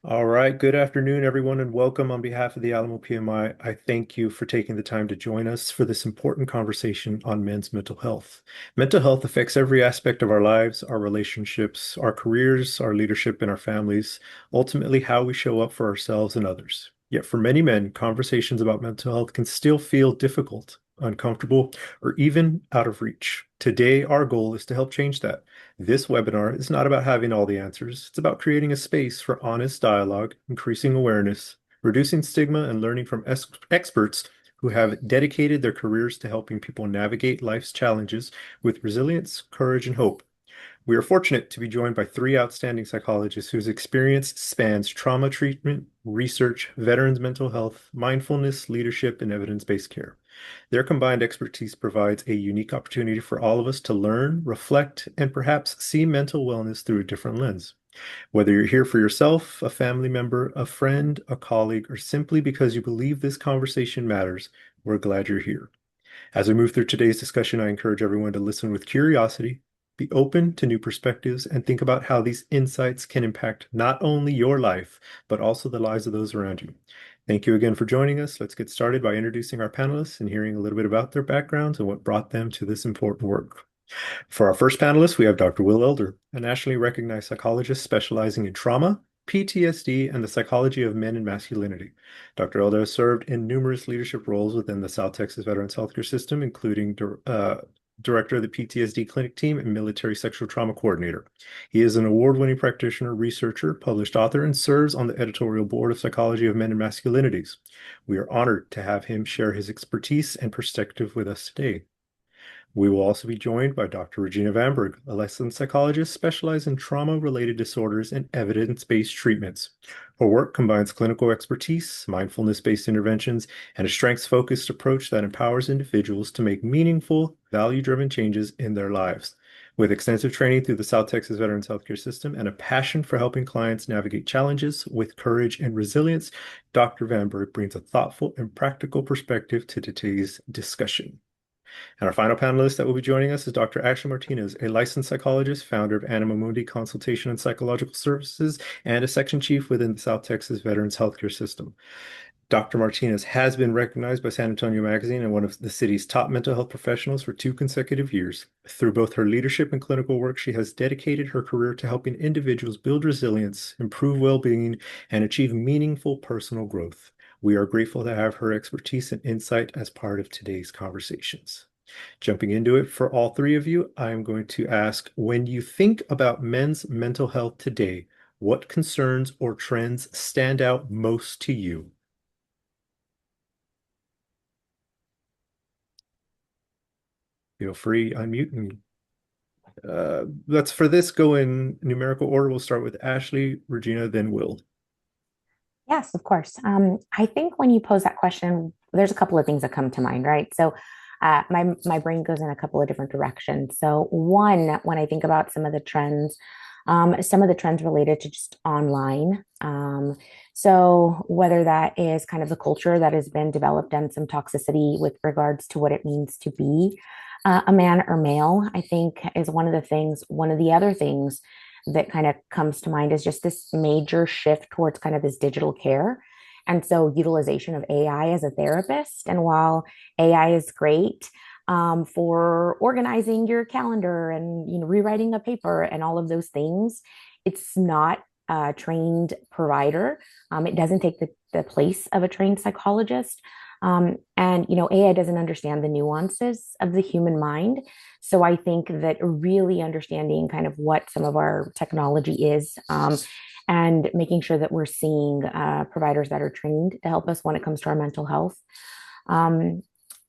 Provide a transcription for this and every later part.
All right. Good afternoon, everyone, and welcome on behalf of the Alamo PMI. I thank you for taking the time to join us for this important conversation on men's mental health. Mental health affects every aspect of our lives, our relationships, our careers, our leadership, and our families, ultimately, how we show up for ourselves and others. Yet, for many men, conversations about mental health can still feel difficult, uncomfortable, or even out of reach. Today, our goal is to help change that. This webinar is not about having all the answers. It's about creating a space for honest dialogue, increasing awareness, reducing stigma, and learning from experts who have dedicated their careers to helping people navigate life's challenges with resilience, courage, and hope. We are fortunate to be joined by three outstanding psychologists whose experience spans trauma treatment, research, veterans' mental health, mindfulness, leadership, and evidence-based care. Their combined expertise provides a unique opportunity for all of us to learn, reflect, and perhaps see mental wellness through a different lens. Whether you're here for yourself, a family member, a friend, a colleague, or simply because you believe this conversation matters, we're glad you're here. As we move through today's discussion, I encourage everyone to listen with curiosity, be open to new perspectives, and think about how these insights can impact not only your life, but also the lives of those around you. Thank you again for joining us. Let's get started by introducing our panelists and hearing a little bit about their backgrounds and what brought them to this important work. For our first panelist, we have Dr. Will Elder, a nationally recognized psychologist specializing in trauma, PTSD, and the psychology of men and masculinity. Dr. Elder has served in numerous leadership roles within the South Texas Veterans Healthcare System, including Director of the PTSD Clinic Team and Military Sexual Trauma Coordinator. He is an award-winning practitioner, researcher, published author, and serves on the editorial board of Psychology of Men and Masculinities. We are honored to have him share his expertise and perspective with us today. We will also be joined by Dr. Regina Vanburg, a licensed psychologist specialized in trauma-related disorders and evidence-based treatments. Her work combines clinical expertise, mindfulness-based interventions, and a strengths-focused approach that empowers individuals to make meaningful, value-driven changes in their lives. With extensive training through the South Texas Veterans Healthcare System and a passion for helping clients navigate challenges with courage and resilience, Dr. Vanburg brings a thoughtful and practical perspective to today's discussion. And our final panelist that will be joining us is Dr. Ashley Martinez, a licensed psychologist, founder of Anima Mundi Consultation and Psychological Services, and a section chief within the South Texas Veterans Healthcare System. Dr. Martinez has been recognized by San Antonio Magazine and one of the city's top mental health professionals for 2 consecutive years. Through both her leadership and clinical work, she has dedicated her career to helping individuals build resilience, improve well-being, and achieve meaningful personal growth. We are grateful to have her expertise and insight as part of today's conversations. Jumping into it for all three of you, I'm going to ask, when you think about men's mental health today, what concerns or trends stand out most to you? Feel free, unmute, and let's for this go in numerical order. We'll start with Ashley, Regina, then Will. Yes, of course. I think when you pose that question, there's a couple of things that come to mind, right? So, my brain goes in a couple of different directions. So, one, when I think about some of the trends related to just online. So, whether that is kind of the culture that has been developed and some toxicity with regards to what it means to be a man or male, I think is one of the things. One of the other things that kind of comes to mind is just this major shift towards kind of this digital care. And so utilization of AI as a therapist. And while AI is great for organizing your calendar and rewriting a paper and all of those things, it's not a trained provider. It doesn't take the place of a trained psychologist. And AI doesn't understand the nuances of the human mind. So I think that really understanding kind of what some of our technology is, and making sure that we're seeing providers that are trained to help us when it comes to our mental health. Um,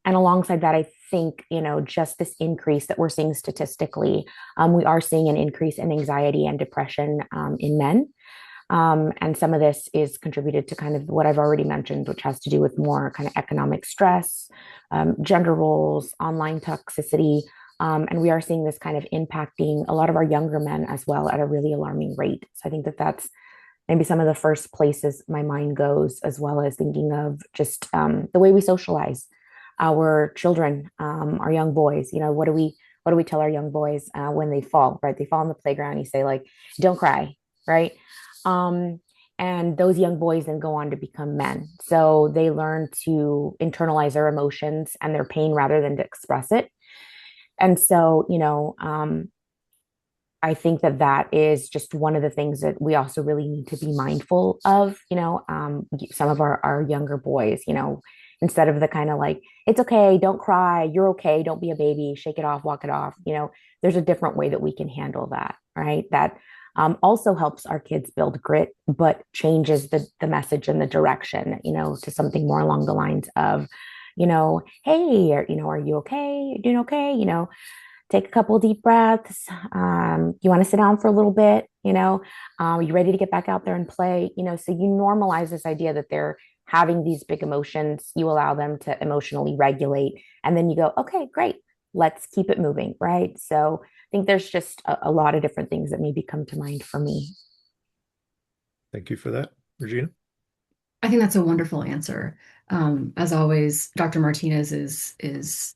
and alongside that, I think, just this increase that we're seeing statistically, we are seeing an increase in anxiety and depression in men. And some of this is contributed to kind of what I've already mentioned, which has to do with more kind of economic stress, gender roles, online toxicity. And we are seeing this kind of impacting a lot of our younger men as well at a really alarming rate. So I think that that's maybe some of the first places my mind goes, as well as thinking of just the way we socialize our children, our young boys. What do we tell our young boys when they fall, right? They fall on the playground. You say like, don't cry, right? Um, And those young boys then go on to become men. So they learn to internalize their emotions and their pain rather than to express it. And so, I think that that is just one of the things that we also really need to be mindful of. Some of our younger boys, instead of the kind of like, it's okay, don't cry, you're okay, don't be a baby, shake it off, walk it off, there's a different way that we can handle that, right? That also helps our kids build grit, but changes the message and the direction, to something more along the lines of, hey, are you okay? You're doing okay? Take a couple of deep breaths. You want to sit down for a little bit, are you ready to get back out there and play? So you normalize this idea that they're having these big emotions. You allow them to emotionally regulate. And then you go, okay, great. Let's keep it moving. Right. So I think there's just a lot of different things that maybe come to mind for me. Thank you for that, Regina. I think that's a wonderful answer. As always, Dr. Martinez is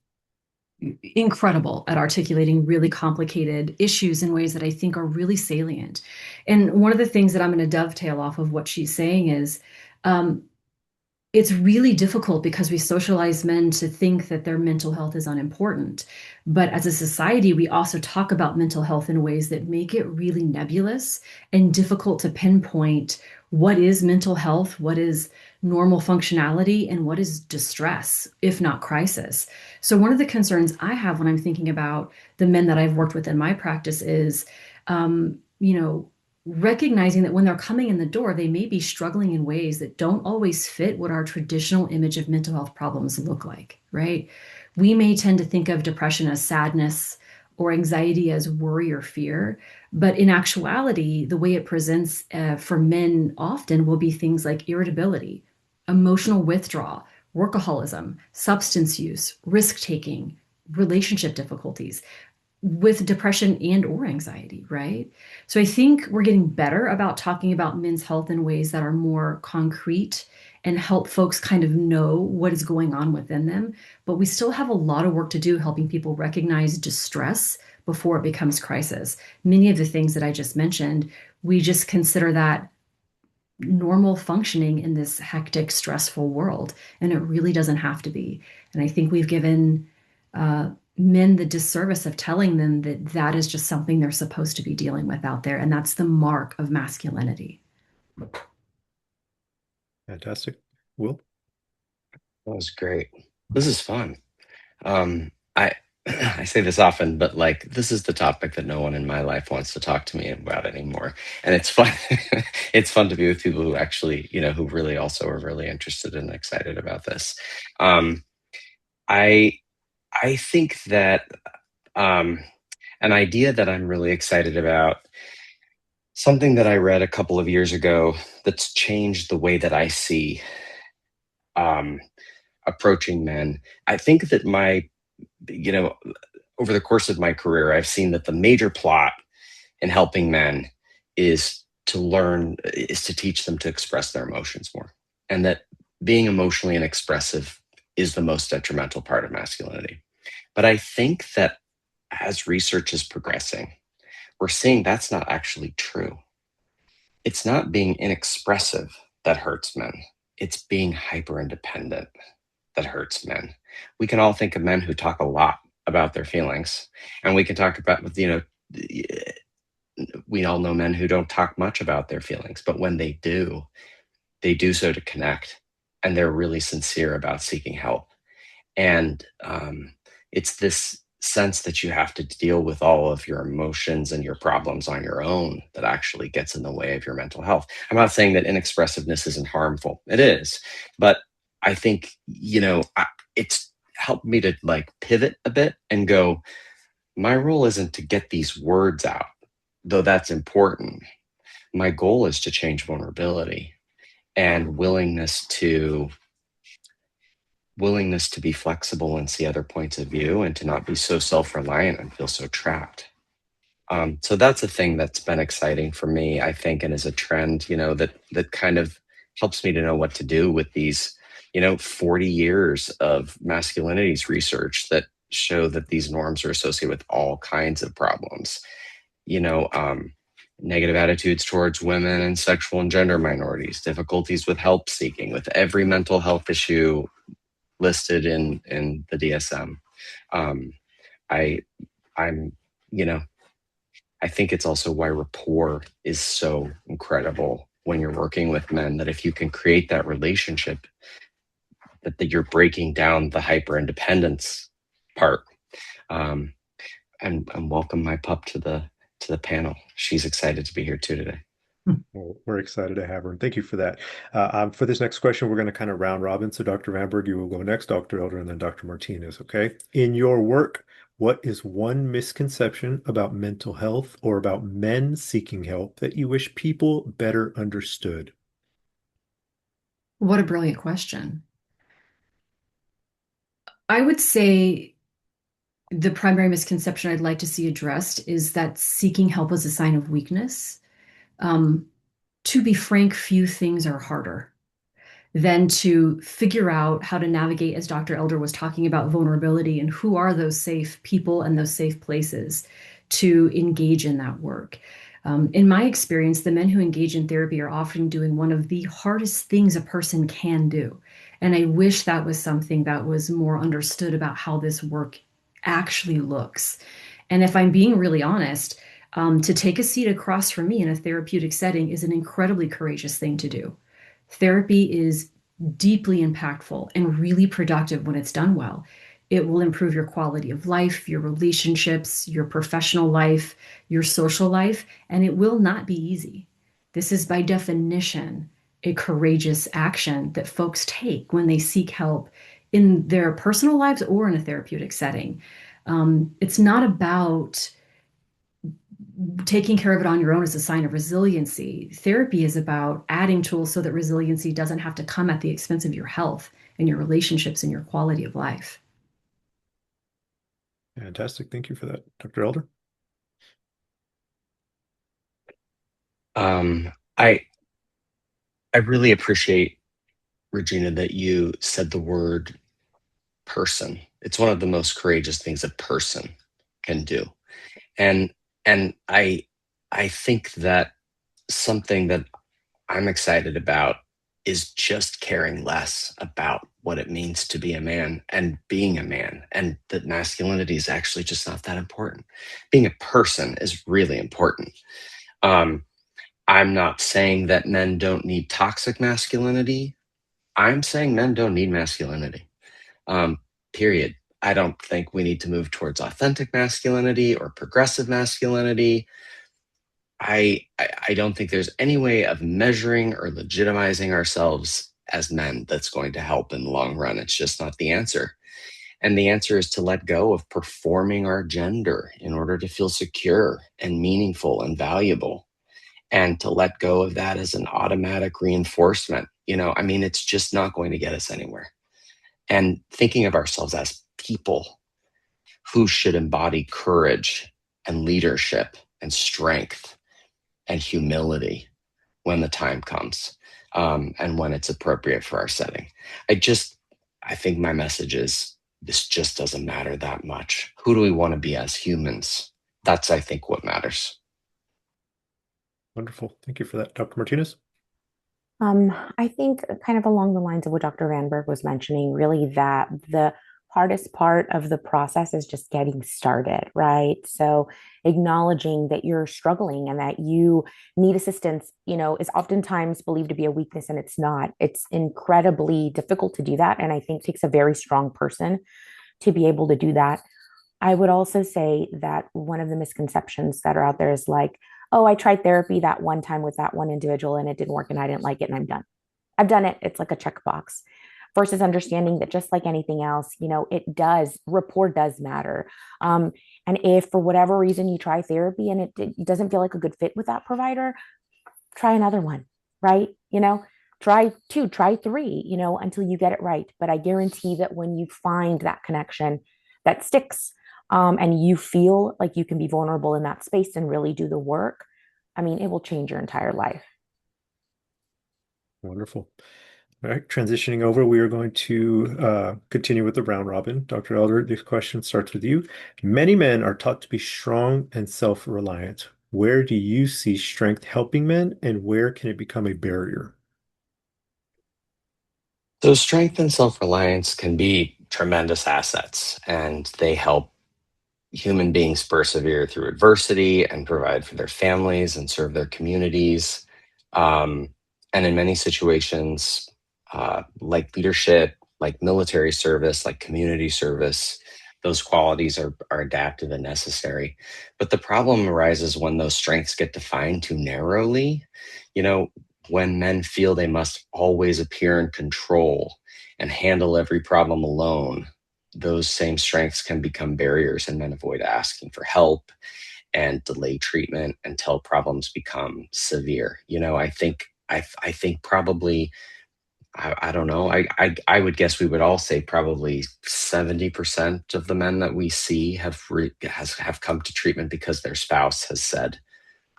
incredible at articulating really complicated issues in ways that I think are really salient. And one of the things that I'm going to dovetail off of what she's saying is um, it's really difficult because we socialize men to think that their mental health is unimportant. But as a society, we also talk about mental health in ways that make it really nebulous and difficult to pinpoint what is mental health, what is normal functionality, and what is distress, if not crisis. So, one of the concerns I have when I'm thinking about the men that I've worked with in my practice is, um, you know, recognizing that when they're coming in the door, they may be struggling in ways that don't always fit what our traditional image of mental health problems look like, right? We may tend to think of depression as sadness or anxiety as worry or fear, but in actuality, the way it presents for men often will be things like irritability, emotional withdrawal, workaholism, substance use, risk taking, relationship difficulties with depression and or anxiety, right? So I think we're getting better about talking about men's health in ways that are more concrete and help folks kind of know what is going on within them. But we still have a lot of work to do helping people recognize distress before it becomes crisis. Many of the things that I just mentioned, we just consider that normal functioning in this hectic, stressful world. And it really doesn't have to be. And I think we've given men the disservice of telling them that that is just something they're supposed to be dealing with out there. And that's the mark of masculinity. Fantastic. Will? That was great. This is fun. I I say this often, but like this is the topic that no one in my life wants to talk to me about anymore. And it's fun. It's fun to be with people who actually, who really also are really interested and excited about this. Um, I I think that um, an idea that I'm really excited about, something that I read a couple of years ago that's changed the way that I see um, approaching men. I think that you know, over the course of my career, I've seen that the major plot in helping men is to teach them to express their emotions more. And that being emotionally inexpressive is the most detrimental part of masculinity. But I think that as research is progressing, we're seeing that's not actually true. It's not being inexpressive that hurts men. It's being hyper independent that hurts men. We can all think of men who talk a lot about their feelings, and we can talk about, we all know men who don't talk much about their feelings, but when they do so to connect, and they're really sincere about seeking help. And it's this sense that you have to deal with all of your emotions and your problems on your own that actually gets in the way of your mental health. I'm not saying that inexpressiveness isn't harmful. It is. But I think, it's helped me to like pivot a bit and go, my role isn't to get these words out, though that's important. My goal is to change vulnerability and willingness to be flexible and see other points of view and to not be so self-reliant and feel so trapped. So that's a thing that's been exciting for me, I think, and is a trend, that kind of helps me to know what to do with these, 40 years of masculinities research that show that these norms are associated with all kinds of problems. You know, um, negative attitudes towards women and sexual and gender minorities, difficulties with help seeking, with every mental health issue listed in the DSM. Um, I I'm you know I think it's also why rapport is so incredible when you're working with men, that if you can create that relationship, that you're breaking down the hyper independence part. Um, and welcome my pup to the panel. She's excited to be here too today. Well, we're excited to have her, and thank you for that. For this next question, we're going to kind of round robin. So, Dr. Vanburg, you will go next, Dr. Elder, and then Dr. Martinez. Okay. In your work, what is one misconception about mental health or about men seeking help that you wish people better understood? What a brilliant question. I would say the primary misconception I'd like to see addressed is that seeking help is a sign of weakness. Um, to be frank, few things are harder than to figure out how to navigate, as Dr. Elder was talking about, vulnerability and who are those safe people and those safe places to engage in that work. In my experience, the men who engage in therapy are often doing one of the hardest things a person can do. And I wish that was something that was more understood about how this work actually looks. And if I'm being really honest, to take a seat across from me in a therapeutic setting is an incredibly courageous thing to do. Therapy is deeply impactful and really productive when it's done well. It will improve your quality of life, your relationships, your professional life, your social life, and it will not be easy. This is by definition a courageous action that folks take when they seek help in their personal lives or in a therapeutic setting. It's not about taking care of it on your own as a sign of resiliency. Therapy is about adding tools so that resiliency doesn't have to come at the expense of your health and your relationships and your quality of life. Fantastic. Thank you for that, Dr. Elder. Um, I I really appreciate, Regina, that you said the word person. It's one of the most courageous things a person can do. And and I think that something that I'm excited about is just caring less about what it means to be a man and being a man, and that masculinity is actually just not that important. Being a person is really important. Um, I'm not saying that men don't need toxic masculinity. I'm saying men don't need masculinity. Um, period. I don't think we need to move towards authentic masculinity or progressive masculinity. I don't think there's any way of measuring or legitimizing ourselves as men that's going to help in the long run. It's just not the answer. And the answer is to let go of performing our gender in order to feel secure and meaningful and valuable, and to let go of that as an automatic reinforcement. I mean, it's just not going to get us anywhere. And thinking of ourselves as people who should embody courage and leadership and strength and humility when the time comes, and when it's appropriate for our setting. I think my message is, this just doesn't matter that much. Who do we want to be as humans? That's, I think, what matters. Wonderful. Thank you for that, Dr. Martinez. I think kind of along the lines of what Dr. Vanburg was mentioning, really that the hardest part of the process is just getting started, right? So acknowledging that you're struggling and that you need assistance, is oftentimes believed to be a weakness and it's not. It's incredibly difficult to do that. And I think takes a very strong person to be able to do that. I would also say that one of the misconceptions that are out there is like, oh, I tried therapy that one time with that one individual and it didn't work and I didn't like it and I'm done. I've done it. It's like a checkbox versus understanding that just like anything else, rapport does matter. And if for whatever reason you try therapy and it doesn't feel like a good fit with that provider, try another one, right? Try two, try three, until you get it right. But I guarantee that when you find that connection that sticks, and you feel like you can be vulnerable in that space and really do the work, I mean, it will change your entire life. Wonderful. All right, transitioning over, we are going to continue with the round robin. Dr. Elder, this question starts with you. Many men are taught to be strong and self-reliant. Where do you see strength helping men, and where can it become a barrier? So, strength and self reliance can be tremendous assets, and they help human beings persevere through adversity and provide for their families and serve their communities. Um, and in many situations, like leadership, like military service, like community service, those qualities are adaptive and necessary. But the problem arises when those strengths get defined too narrowly. You know, when men feel they must always appear in control and handle every problem alone, those same strengths can become barriers, and men avoid asking for help and delay treatment until problems become severe. I think probably I don't know. I would guess we would all say probably 70% of the men that we see have come to treatment because their spouse has said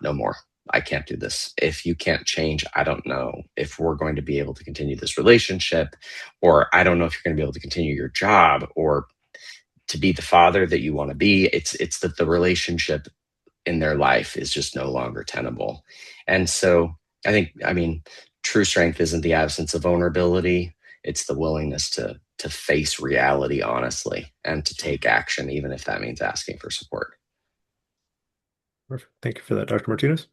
no more. I can't do this. If you can't change, I don't know if we're going to be able to continue this relationship, or I don't know if you're going to be able to continue your job, or to be the father that you want to be. It's that the relationship in their life is just no longer tenable. And so I mean, true strength isn't the absence of vulnerability. It's the willingness to face reality honestly and to take action, even if that means asking for support. Perfect. Thank you for that, Dr. Martinez.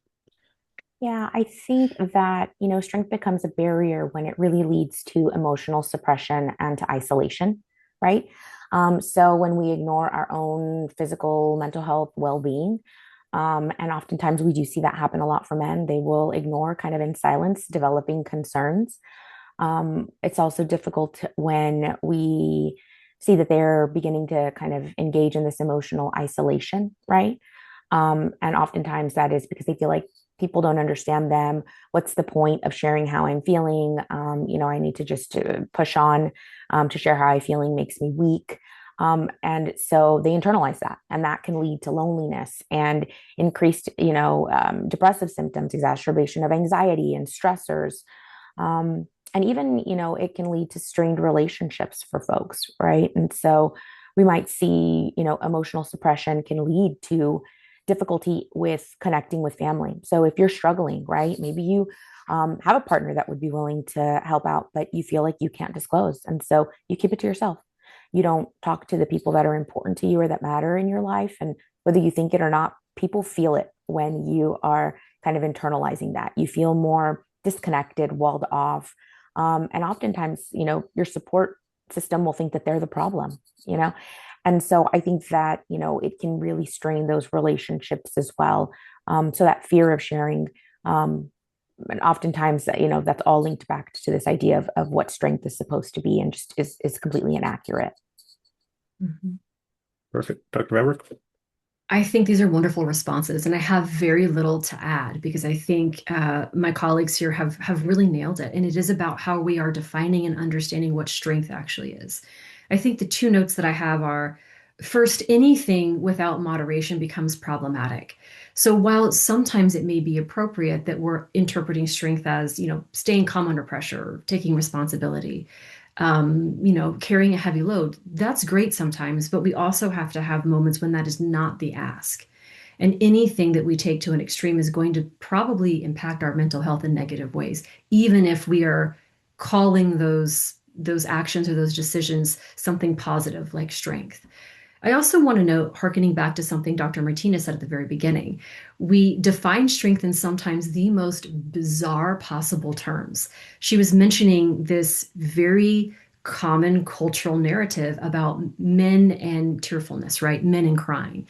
Yeah, I think that, strength becomes a barrier when it really leads to emotional suppression and to isolation, right? So when we ignore our own physical, mental health, well-being, and oftentimes we do see that happen a lot for men, they will ignore kind of in silence, developing concerns. It's also difficult when we see that they're beginning to kind of engage in this emotional isolation, right? And oftentimes that is because they feel like people don't understand them. What's the point of sharing how I'm feeling? I need to just push on to share how I'm feeling makes me weak. And so they internalize that, and that can lead to loneliness and increased, depressive symptoms, exacerbation of anxiety and stressors. And even, it can lead to strained relationships for folks, right? And so we might see, emotional suppression can lead to difficulty with connecting with family. So if you're struggling, right, maybe you have a partner that would be willing to help out, but you feel like you can't disclose. And so you keep it to yourself. You don't talk to the people that are important to you or that matter in your life. And whether you think it or not, people feel it when you are kind of internalizing that. You feel more disconnected, walled off. And oftentimes, your support system will think that they're the problem, you know? And so I think that, it can really strain those relationships as well. So that fear of sharing, and oftentimes, that's all linked back to this idea of what strength is supposed to be and just is completely inaccurate. Mhm. Perfect. Dr. Vanburg? I think these are wonderful responses, and I have very little to add because I think my colleagues here have really nailed it. And it is about how we are defining and understanding what strength actually is. I think the two notes that I have are first, anything without moderation becomes problematic. So while sometimes it may be appropriate that we're interpreting strength as, staying calm under pressure, taking responsibility, carrying a heavy load. That's great sometimes, but we also have to have moments when that is not the ask. And anything that we take to an extreme is going to probably impact our mental health in negative ways, even if we are calling those actions or those decisions something positive like strength. I also want to note, hearkening back to something Dr. Martinez said at the very beginning, we define strength in sometimes the most bizarre possible terms. She was mentioning this very common cultural narrative about men and tearfulness, right? Men and crying.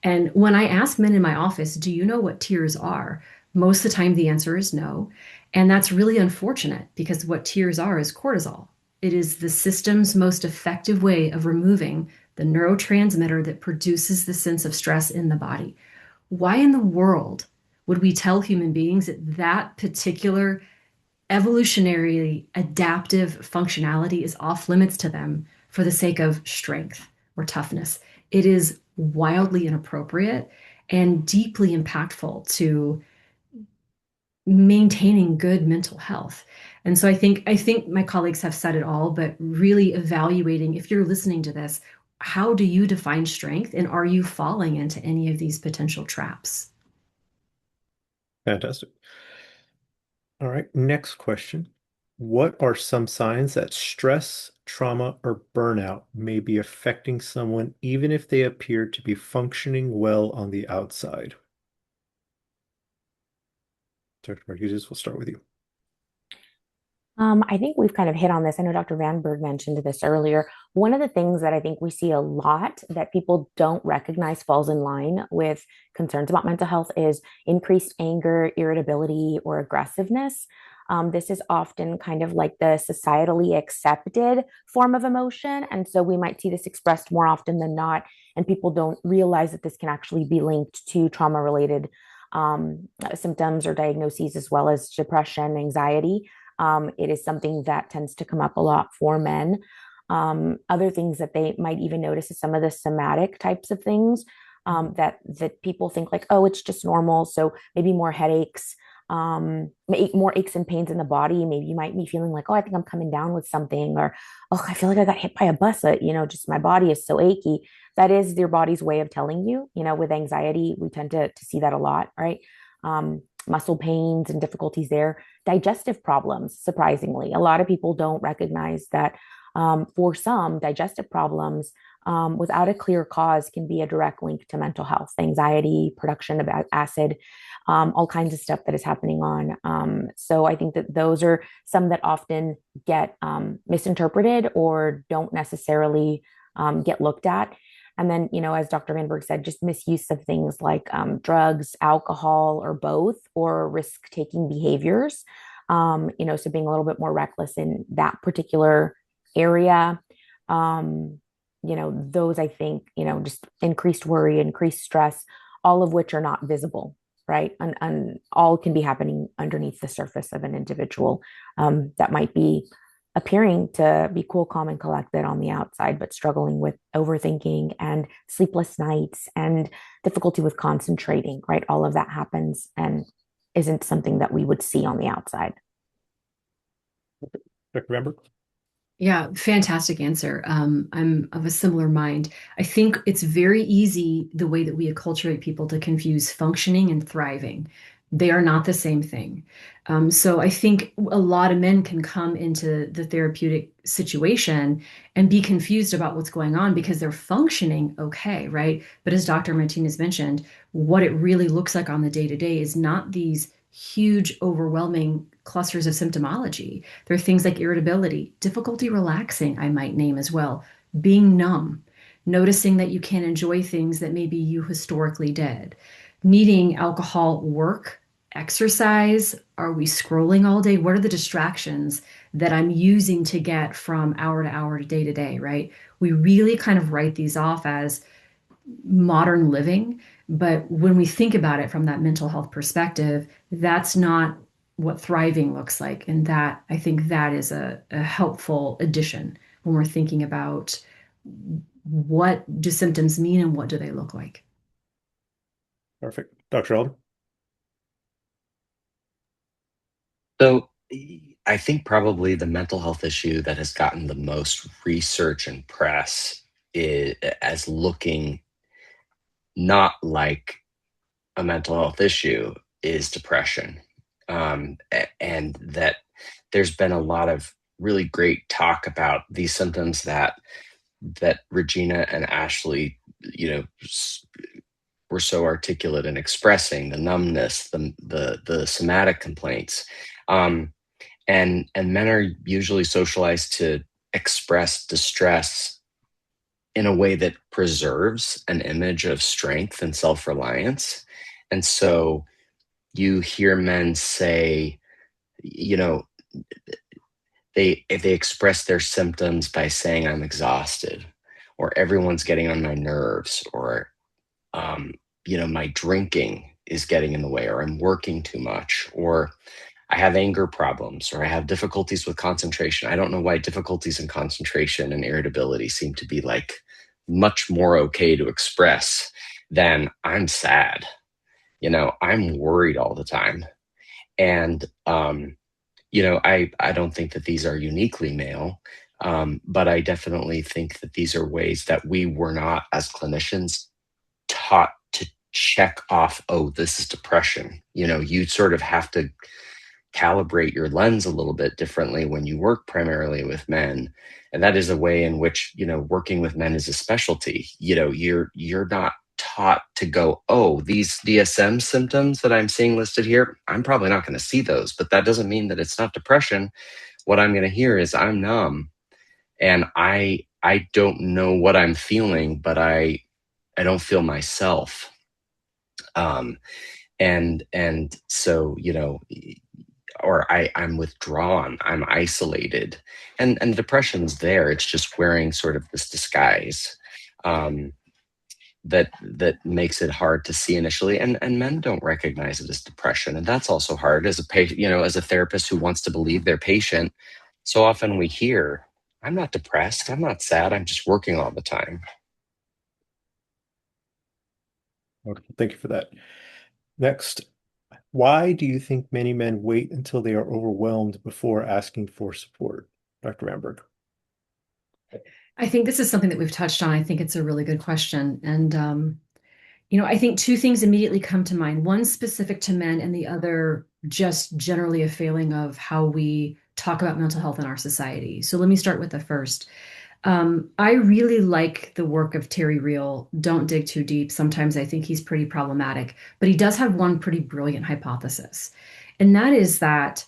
And when I ask men in my office, do you know what tears are? Most of the time, the answer is no. And that's really unfortunate because what tears are is cortisol. It is the system's most effective way of removing the neurotransmitter that produces the sense of stress in the body. Why in the world would we tell human beings that that particular evolutionarily adaptive functionality is off limits to them for the sake of strength or toughness? It is wildly inappropriate and deeply impactful to maintaining good mental health. And so I think my colleagues have said it all, but really evaluating, if you're listening to this, how do you define strength, and are you falling into any of these potential traps? Fantastic. All right, next question. What are some signs that stress, trauma, or burnout may be affecting someone even if they appear to be functioning well on the outside? Dr. Martinez, we'll start with you. I think we've kind of hit on this. I know Dr. Vanburg mentioned this earlier. One of the things that I think we see a lot that people don't recognize falls in line with concerns about mental health is increased anger, irritability, or aggressiveness. This is often kind of like the societally accepted form of emotion. And so we might see this expressed more often than not. And people don't realize that this can actually be linked to trauma related symptoms or diagnoses, as well as depression, anxiety. It is something that tends to come up a lot for men. Other things that they might even notice is some of the somatic types of things that people think like, oh, it's just normal. So maybe more headaches, more aches and pains in the body. Maybe you might be feeling like, oh, I think I'm coming down with something, or oh, I feel like I got hit by a bus. Just my body is so achy. That is your body's way of telling you. With anxiety, we tend to see that a lot, right? Muscle pains and difficulties there, digestive problems, surprisingly. A lot of people don't recognize that for some, digestive problems without a clear cause can be a direct link to mental health, anxiety, production of acid, all kinds of stuff that is happening on. So I think that those are some that often get misinterpreted or don't necessarily get looked at. And then, as Dr. Vanburg said, just misuse of things like drugs, alcohol, or both, or risk-taking behaviors. So being a little bit more reckless in that particular area. Those I think, just increased worry, increased stress, all of which are not visible, right? And all can be happening underneath the surface of an individual that might be appearing to be cool, calm, and collected on the outside, but struggling with overthinking and sleepless nights and difficulty with concentrating, right? All of that happens and isn't something that we would see on the outside. Dr. Rember? Yeah, fantastic answer. I'm of a similar mind. I think it's very easy the way that we acculturate people to confuse functioning and thriving. They are not the same thing. So I think a lot of men can come into the therapeutic situation and be confused about what's going on because they're functioning okay, right? But as Dr. Martinez mentioned, what it really looks like on the day to day is not these huge, overwhelming clusters of symptomology. There are things like irritability, difficulty relaxing, I might name as well, being numb, noticing that you can't enjoy things that maybe you historically did, needing alcohol, work, exercise. Are we scrolling all day? What are the distractions that I'm using to get from hour to hour to day, right? We really kind of write these off as modern living. But when we think about it from that mental health perspective, that's not what thriving looks like. And that I think that is a helpful addition when we're thinking about what do symptoms mean and what do they look like. Perfect. Dr. Alden? So I think probably the mental health issue that has gotten the most research and press is as looking not like a mental health issue is depression. And that there's been a lot of really great talk about these symptoms that Regina and Ashley, were so articulate in expressing the numbness, the somatic complaints. And men are usually socialized to express distress in a way that preserves an image of strength and self-reliance. And so you hear men say, they express their symptoms by saying I'm exhausted, or everyone's getting on my nerves, or my drinking is getting in the way, or I'm working too much, or I have anger problems, or I have difficulties with concentration. I don't know why difficulties in concentration and irritability seem to be like much more okay to express than I'm sad. I'm worried all the time. And, I don't think that these are uniquely male, but I definitely think that these are ways that we were not, as clinicians, taught check off, oh, this is depression. You sort of have to calibrate your lens a little bit differently when you work primarily with men. And that is a way in which, working with men is a specialty. You're not taught to go, oh, these DSM symptoms that I'm seeing listed here, I'm probably not going to see those, but that doesn't mean that it's not depression. What I'm going to hear is I'm numb and I don't know what I'm feeling, but I don't feel myself. And so, or I'm withdrawn, I'm isolated, and depression's there. It's just wearing sort of this disguise um, that makes it hard to see initially, and men don't recognize it as depression, and that's also hard as a patient, as a therapist who wants to believe their patient. So often we hear, "I'm not depressed, I'm not sad, I'm just working all the time." Okay, thank you for that. Next, why do you think many men wait until they are overwhelmed before asking for support? Dr. Vanburg. I think this is something that we've touched on. I think it's a really good question. And, I think two things immediately come to mind, one specific to men and the other just generally a failing of how we talk about mental health in our society. So let me start with the first. I really like the work of Terry Real. Don't dig too deep. Sometimes I think he's pretty problematic, but he does have one pretty brilliant hypothesis. And that is that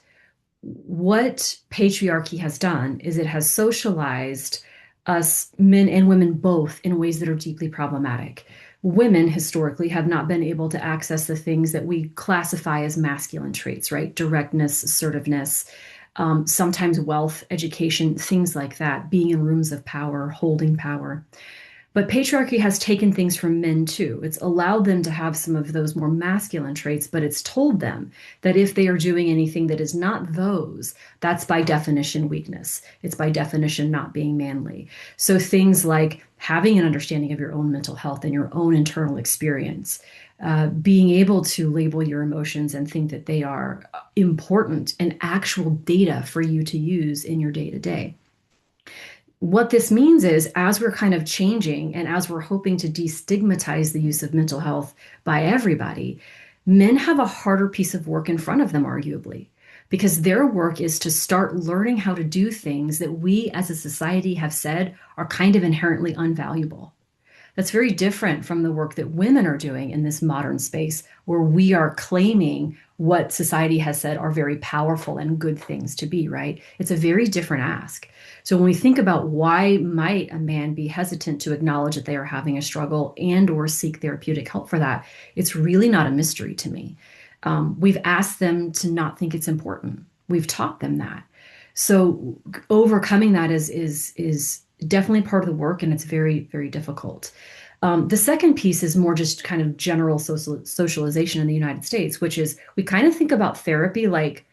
what patriarchy has done is it has socialized us, men and women both, in ways that are deeply problematic. Women historically have not been able to access the things that we classify as masculine traits, right? Directness, assertiveness, sometimes wealth, education, things like that, being in rooms of power, holding power. But patriarchy has taken things from men too. It's allowed them to have some of those more masculine traits, but it's told them that if they are doing anything that is not those, that's by definition weakness. It's by definition not being manly. So things like having an understanding of your own mental health and your own internal experience, being able to label your emotions and think that they are important and actual data for you to use in your day to day. What this means is, as we're kind of changing and as we're hoping to destigmatize the use of mental health by everybody, men have a harder piece of work in front of them, arguably, because their work is to start learning how to do things that we as a society have said are kind of inherently unvaluable. That's very different from the work that women are doing in this modern space, where we are claiming what society has said are very powerful and good things to be, right? It's a very different ask. So when we think about why might a man be hesitant to acknowledge that they are having a struggle and or seek therapeutic help for that, it's really not a mystery to me. We've asked them to not think it's important. We've taught them that. So overcoming that is definitely part of the work, and it's very, very difficult. The second piece is more just kind of general socialization in the United States, which is we kind of think about therapy like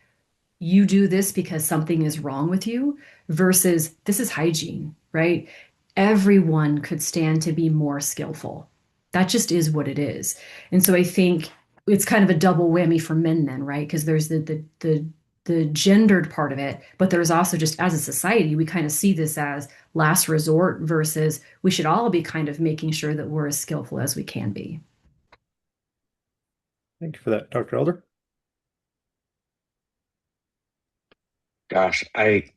you do this because something is wrong with you versus this is hygiene, right? Everyone could stand to be more skillful. That just is what it is. And so I think it's kind of a double whammy for men then, right? Because there's the gendered part of it, but there's also just as a society, we kind of see this as last resort versus we should all be kind of making sure that we're as skillful as we can be. Thank you for that, Dr. Elder. Gosh, it's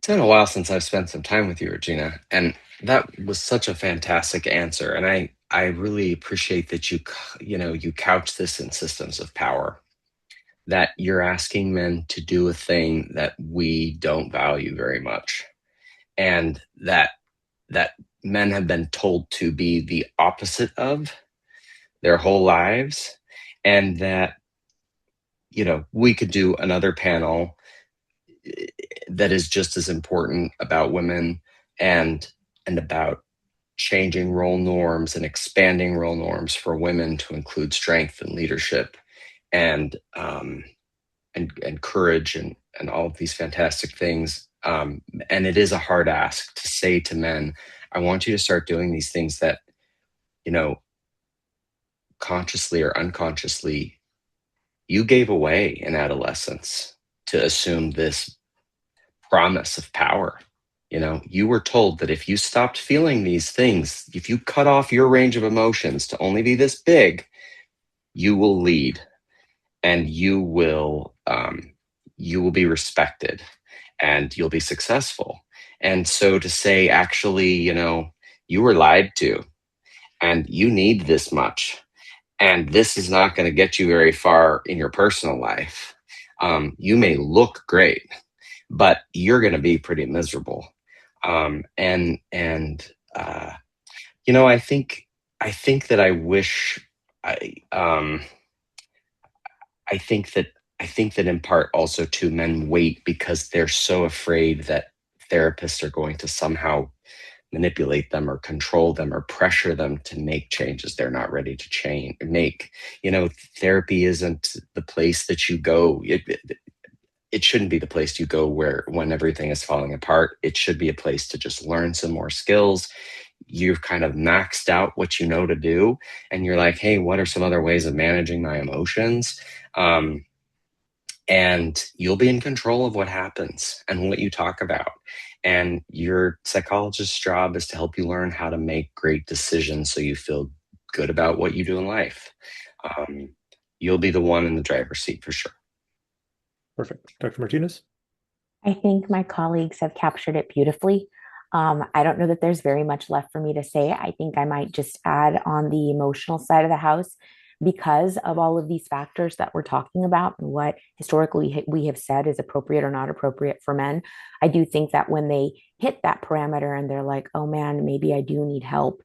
been a while since I've spent some time with you, Regina, and that was such a fantastic answer. And I really appreciate that you couch this in systems of power, that you're asking men to do a thing that we don't value very much, and that men have been told to be the opposite of their whole lives, and that we could do another panel that is just as important about women and about changing role norms and expanding role norms for women to include strength and leadership and and courage and all of these fantastic things. And it is a hard ask to say to men, I want you to start doing these things that, consciously or unconsciously, you gave away in adolescence to assume this promise of power, You were told that if you stopped feeling these things, if you cut off your range of emotions to only be this big, you will lead, and you will be respected, and you'll be successful. And so to say, actually, you were lied to, and you need this much, and this is not going to get you very far in your personal life. You may look great, but you're going to be pretty miserable. And I think that I wish I I think that I think that in part also too, men wait because they're so afraid that therapists are going to somehow manipulate them or control them or pressure them to make changes they're not ready to change make. Therapy isn't the place that you go. It shouldn't be the place you go where when everything is falling apart. It should be a place to just learn some more skills. You've kind of maxed out what you know to do, and you're like, hey, what are some other ways of managing my emotions? Um, and you'll be in control of what happens and what you talk about. And your psychologist's job is to help you learn how to make great decisions so you feel good about what you do in life. Um, you'll be the one in the driver's seat for sure. Perfect. Dr. Martinez? I think my colleagues have captured it beautifully. I don't know that there's very much left for me to say. I think I might just add on the emotional side of the house because of all of these factors that we're talking about and what historically we have said is appropriate or not appropriate for men. I do think that when they hit that parameter and they're like, oh man, maybe I do need help,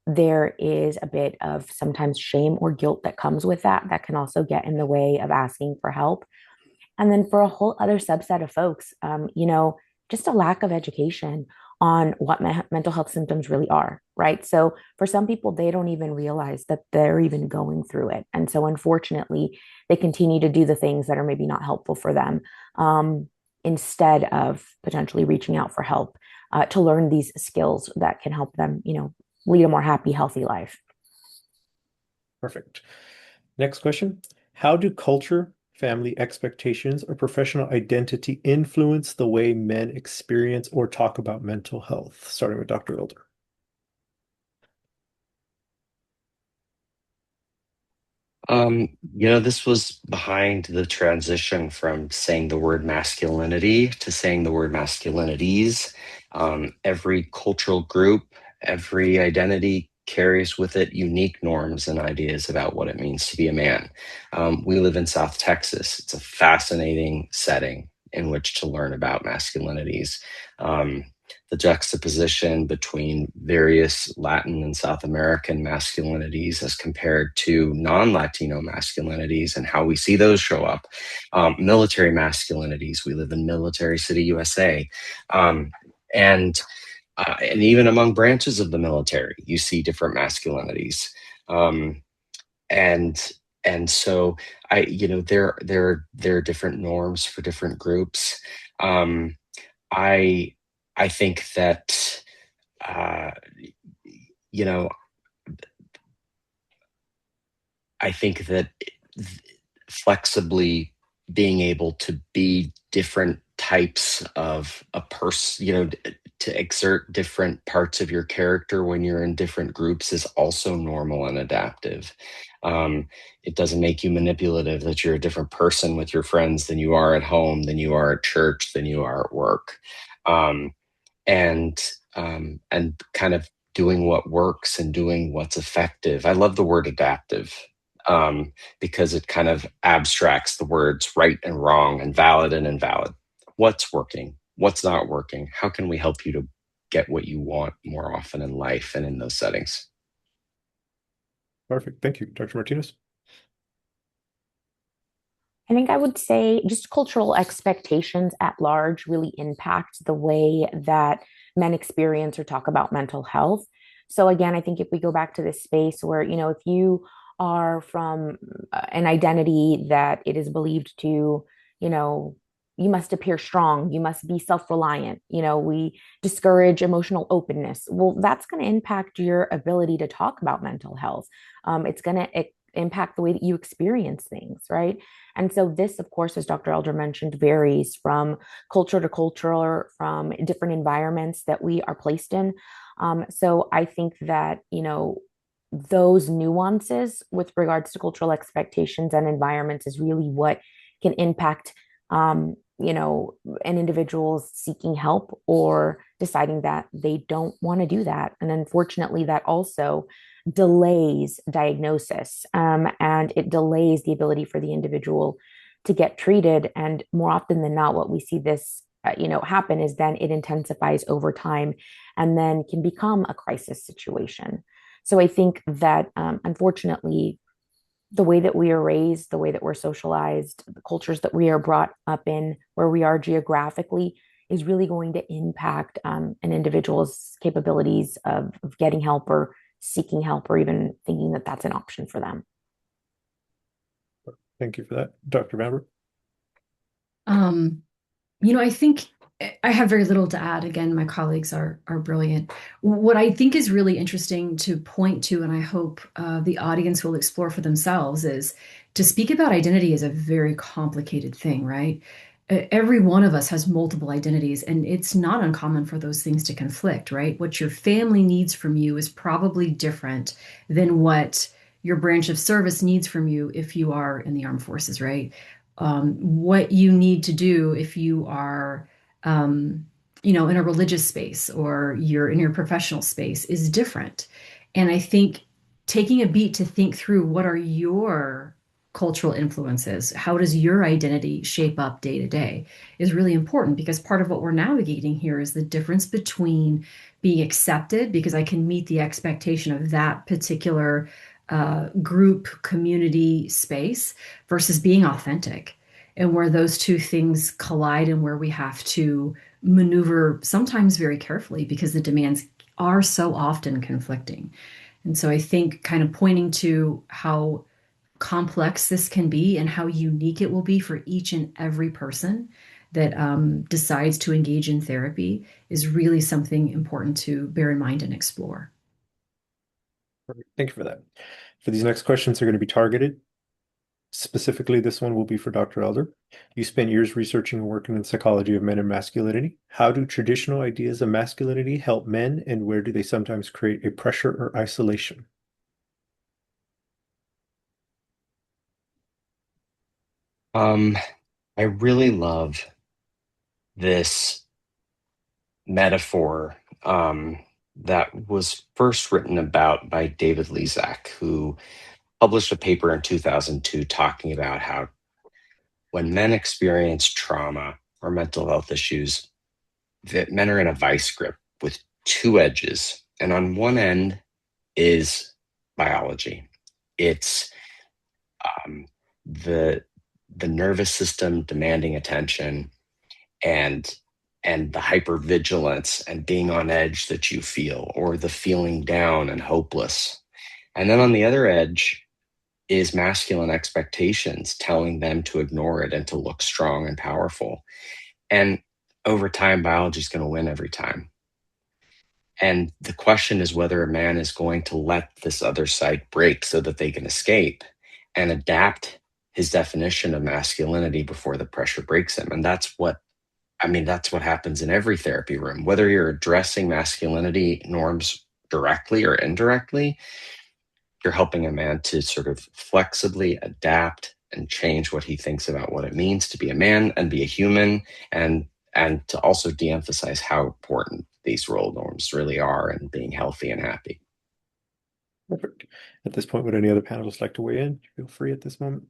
there is a bit of sometimes shame or guilt that comes with that, that can also get in the way of asking for help. And then for a whole other subset of folks, just a lack of education on what mental health symptoms really are, right? So for some people, they don't even realize that they're even going through it. And so unfortunately, they continue to do the things that are maybe not helpful for them, instead of potentially reaching out for help, to learn these skills that can help them, lead a more happy, healthy life. Perfect. Next question. How do culture, family expectations, or professional identity influence the way men experience or talk about mental health? Starting with Dr. Elder. This was behind the transition from saying the word masculinity to saying the word masculinities. Every cultural group, every identity carries with it unique norms and ideas about what it means to be a man. We live in South Texas. It's a fascinating setting in which to learn about masculinities. Um, the juxtaposition between various Latin and South American masculinities as compared to non-Latino masculinities and how we see those show up. Military masculinities. We live in Military City, USA. Um, and and even among branches of the military, you see different masculinities. Um, and and so there are different norms for different groups. Um, I I think that uh, you know I think that flexibly being able to be different types of a person, to exert different parts of your character when you're in different groups is also normal and adaptive. Um, it doesn't make you manipulative that you're a different person with your friends than you are at home, than you are at church, than you are at work. Um, and and kind of doing what works and doing what's effective. I love the word adaptive, because it kind of abstracts the words right and wrong and valid and invalid. What's working? What's not working? How can we help you to get what you want more often in life and in those settings? Perfect. Thank you. Dr. Martinez? I think I would say just cultural expectations at large really impact the way that men experience or talk about mental health. So, again, I think if we go back to this space where, if you are from an identity that it is believed to, you know, you must appear strong, you must be self reliant, we discourage emotional openness. Well, that's going to impact your ability to talk about mental health. It's going to impact the way that you experience things, right? And so this, of course, as Dr. Elder mentioned, varies from culture to culture, or from different environments that we are placed in. So I think that, those nuances with regards to cultural expectations and environments is really what can impact, an individual's seeking help or deciding that they don't want to do that. And unfortunately, that also delays diagnosis, and it delays the ability for the individual to get treated. And more often than not, what we see this happen is then it intensifies over time and then can become a crisis situation. So I think that, unfortunately, the way that we are raised, the way that we're socialized, the cultures that we are brought up in, where we are geographically, is really going to impact, an individual's capabilities of getting help or seeking help or even thinking that that's an option for them. Thank you for that. Dr. Vanburg? Um, I think I have very little to add. Again, my colleagues are brilliant. What I think is really interesting to point to, and I hope the audience will explore for themselves, is to speak about identity is a very complicated thing, right? Every one of us has multiple identities, and it's not uncommon for those things to conflict, right? What your family needs from you is probably different than what your branch of service needs from you if you are in the armed forces, right? What you need to do if you are, in a religious space or you're in your professional space is different. And I think taking a beat to think through what are your cultural influences, how does your identity shape up day to day, is really important, because part of what we're navigating here is the difference between being accepted because I can meet the expectation of that particular group, community, space, versus being authentic, and where those two things collide and where we have to maneuver sometimes very carefully because the demands are so often conflicting. And so I think kind of pointing to how complex this can be and how unique it will be for each and every person that decides to engage in therapy is really something important to bear in mind and explore. Perfect. Thank you for that. For these next questions, they're going to be targeted. Specifically, this one will be for Dr. Elder. You spent years researching and working in psychology of men and masculinity. How do traditional ideas of masculinity help men, and where do they sometimes create a pressure or isolation? Um, I really love this metaphor that was first written about by David Lezak, who published a paper in 2002 talking about how when men experience trauma or mental health issues, that men are in a vice grip with two edges. And on one end is biology. It's um, the the nervous system demanding attention, and the hypervigilance and being on edge that you feel, or the feeling down and hopeless. And then on the other edge is masculine expectations telling them to ignore it and to look strong and powerful. And over time, biology is going to win every time. And the question is whether a man is going to let this other side break so that they can escape and adapt his definition of masculinity before the pressure breaks him. And that's what happens in every therapy room, whether you're addressing masculinity norms directly or indirectly. You're helping a man to sort of flexibly adapt and change what he thinks about what it means to be a man and be a human, and to also de-emphasize how important these role norms really are in being healthy and happy. Perfect. At this point, would any other panelists like to weigh in? Feel free at this moment.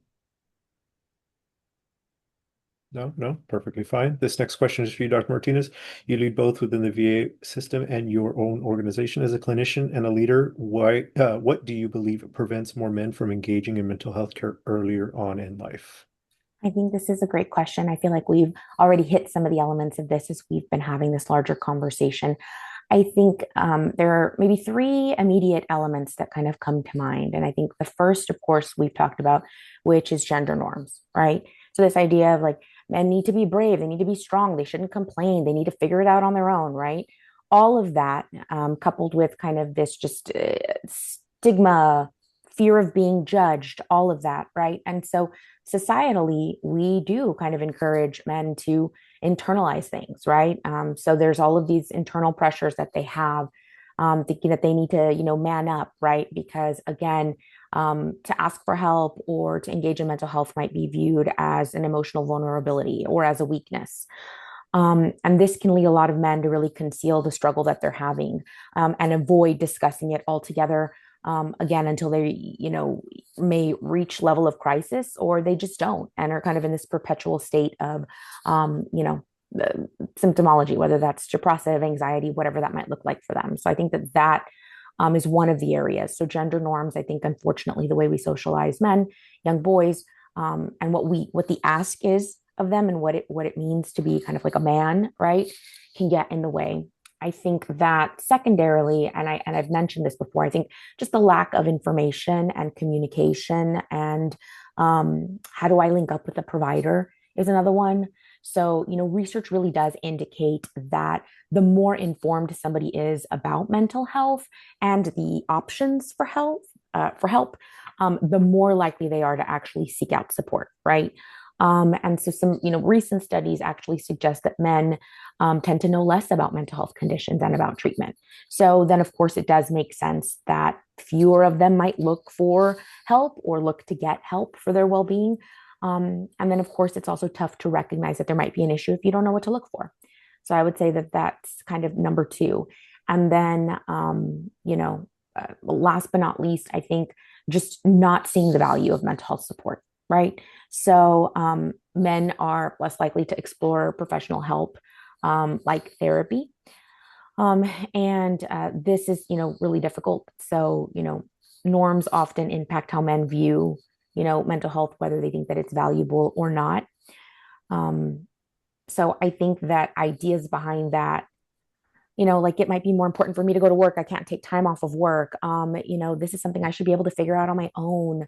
No, no, perfectly fine. This next question is for you, Dr. Martinez. You lead both within the VA system and your own organization as a clinician and a leader. What do you believe prevents more men from engaging in mental health care earlier on in life? I think this is a great question. I feel like we've already hit some of the elements of this as we've been having this larger conversation. I think there are maybe three immediate elements that kind of come to mind. And I think the first, of course, we've talked about, which is gender norms, right? So this idea of like men need to be brave, they need to be strong, they shouldn't complain, they need to figure it out on their own, right? All of that, coupled with kind of this just stigma fear of being judged, all of that, right? And so societally, we do kind of encourage men to internalize things, right? So there's all of these internal pressures that they have, thinking that they need to, man up, right? Because again, to ask for help or to engage in mental health might be viewed as an emotional vulnerability or as a weakness. And this can lead a lot of men to really conceal the struggle that they're having, and avoid discussing it altogether. Again, until they, may reach level of crisis, or they just don't, and are kind of in this perpetual state of, the symptomology, whether that's depressive, anxiety, whatever that might look like for them. So I think that is one of the areas. So gender norms, I think, unfortunately, the way we socialize men, young boys, and what the ask is of them, and what it means to be kind of like a man, right, can get in the way. I think that secondarily, and I've mentioned this before, I think just the lack of information and communication, and how do I link up with a provider is another one. So, research really does indicate that the more informed somebody is about mental health and the options for help, the more likely they are to actually seek out support, right? And so some, recent studies actually suggest that men tend to know less about mental health conditions and about treatment. So then, of course, it does make sense that fewer of them might look for help or look to get help for their well-being. And then, of course, it's also tough to recognize that there might be an issue if you don't know what to look for. So I would say that that's kind of number two. And then, last but not least, I think just not seeing the value of mental health support, right? So men are less likely to explore professional help, like therapy. And this is, really difficult. So, norms often impact how men view, mental health, whether they think that it's valuable or not. Um, so I think that ideas behind that, like it might be more important for me to go to work. I can't take time off of work. This is something I should be able to figure out on my own.